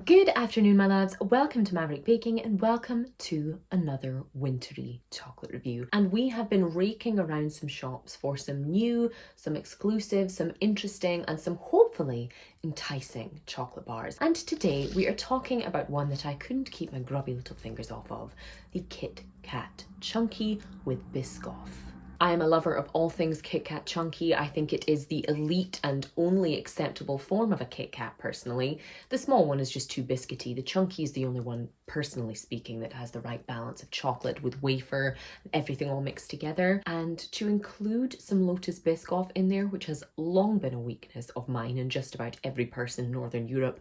Good afternoon, my loves. Welcome to Maverick Baking and welcome to another wintry chocolate review. And we have been raking around some shops for some new, some exclusive, some interesting, and some hopefully enticing chocolate bars. And today we are talking about one that I couldn't keep my grubby little fingers off of, the KitKat Chunky with Biscoff. I am a lover of all things KitKat Chunky. I think it is the elite and only acceptable form of a KitKat personally. The small one is just too biscuity. The Chunky is the only one, personally speaking, that has the right balance of chocolate with wafer, everything all mixed together. And to include some Lotus Biscoff in there, which has long been a weakness of mine and just about every person in Northern Europe,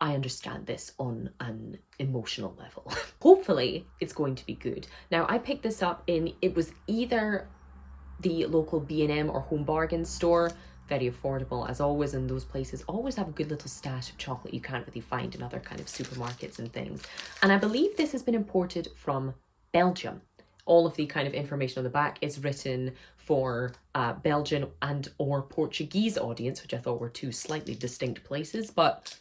I understand this on an emotional level. Hopefully it's going to be good. Now I picked this up it was either the local B&M or Home Bargains store, very affordable as always, and those places always have a good little stash of chocolate you can't really find in other kind of supermarkets and things. And I believe this has been imported from Belgium. All of the kind of information on the back is written for Belgian and or Portuguese audience, which I thought were two slightly distinct places, but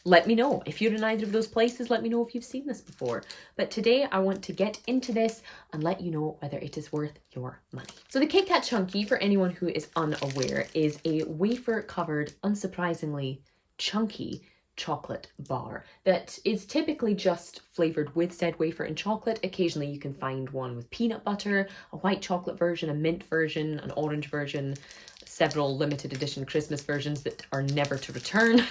let me know. If you're in either of those places, let me know if you've seen this before. But today I want to get into this and let you know whether it is worth your money. So the KitKat Chunky, for anyone who is unaware, is a wafer-covered, unsurprisingly chunky chocolate bar that is typically just flavored with said wafer and chocolate. Occasionally you can find one with peanut butter, a white chocolate version, a mint version, an orange version, several limited edition Christmas versions that are never to return.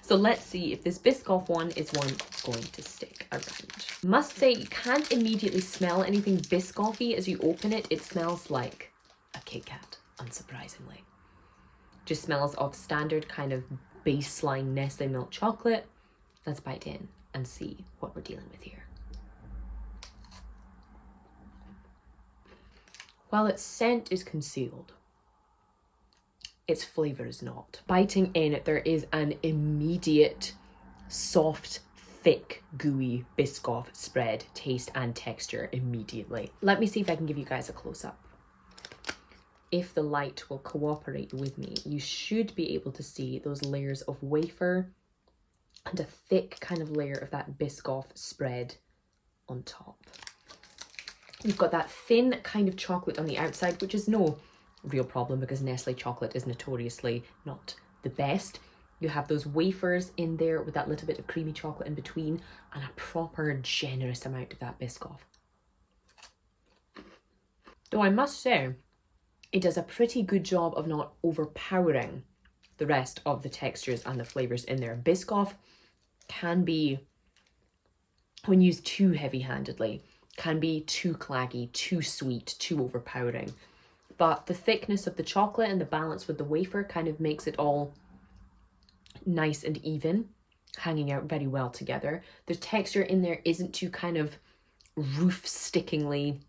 So let's see if this Biscoff one is one that's going to stick around. Must say, you can't immediately smell anything Biscoffy as you open it. It smells like a Kit Kat, unsurprisingly. Just smells of standard kind of baseline Nestle milk chocolate. Let's bite in and see what we're dealing with here. While its scent is concealed, its flavour is not. Biting in, there is an immediate, soft, thick, gooey Biscoff spread, taste and texture immediately. Let me see if I can give you guys a close-up. If the light will cooperate with me, you should be able to see those layers of wafer and a thick kind of layer of that Biscoff spread on top. You've got that thin kind of chocolate on the outside, which is no real problem because Nestle chocolate is notoriously not the best. You have those wafers in there with that little bit of creamy chocolate in between and a proper generous amount of that Biscoff. Though I must say, it does a pretty good job of not overpowering the rest of the textures and the flavors in there. Biscoff can be, when used too heavy-handedly, can be too claggy, too sweet, too overpowering. But the thickness of the chocolate and the balance with the wafer kind of makes it all nice and even, hanging out very well together. The texture in there isn't too kind of roof-stickingly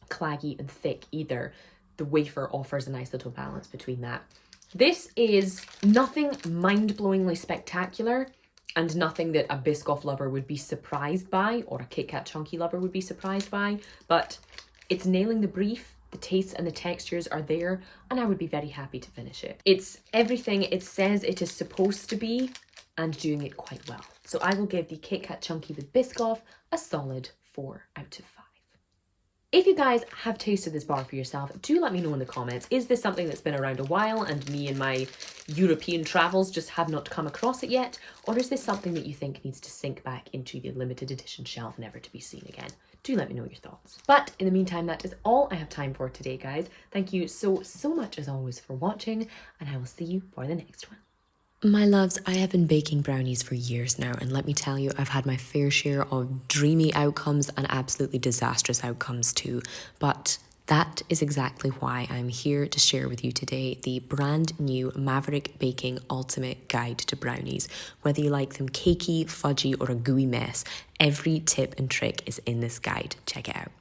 claggy and thick either. The wafer offers a nice little balance between that. This is nothing mind-blowingly spectacular and nothing that a Biscoff lover would be surprised by or a KitKat Chunky lover would be surprised by, but it's nailing the brief. The tastes and the textures are there, and I would be very happy to finish it. It's everything it says it is supposed to be, and doing it quite well. So I will give the KitKat Chunky with Biscoff a solid 4 out of 5. If you guys have tasted this bar for yourself, do let me know in the comments. Is this something that's been around a while and me and my European travels just have not come across it yet? Or is this something that you think needs to sink back into the limited edition shelf, never to be seen again? Do let me know your thoughts. But in the meantime, that is all I have time for today, guys. Thank you so much as always for watching, and I will see you for the next one. My loves, I have been baking brownies for years now, and let me tell you, I've had my fair share of dreamy outcomes and absolutely disastrous outcomes too. But that is exactly why I'm here to share with you today the brand new Maverick Baking Ultimate Guide to Brownies. Whether you like them cakey, fudgy, or a gooey mess, every tip and trick is in this guide. Check it out.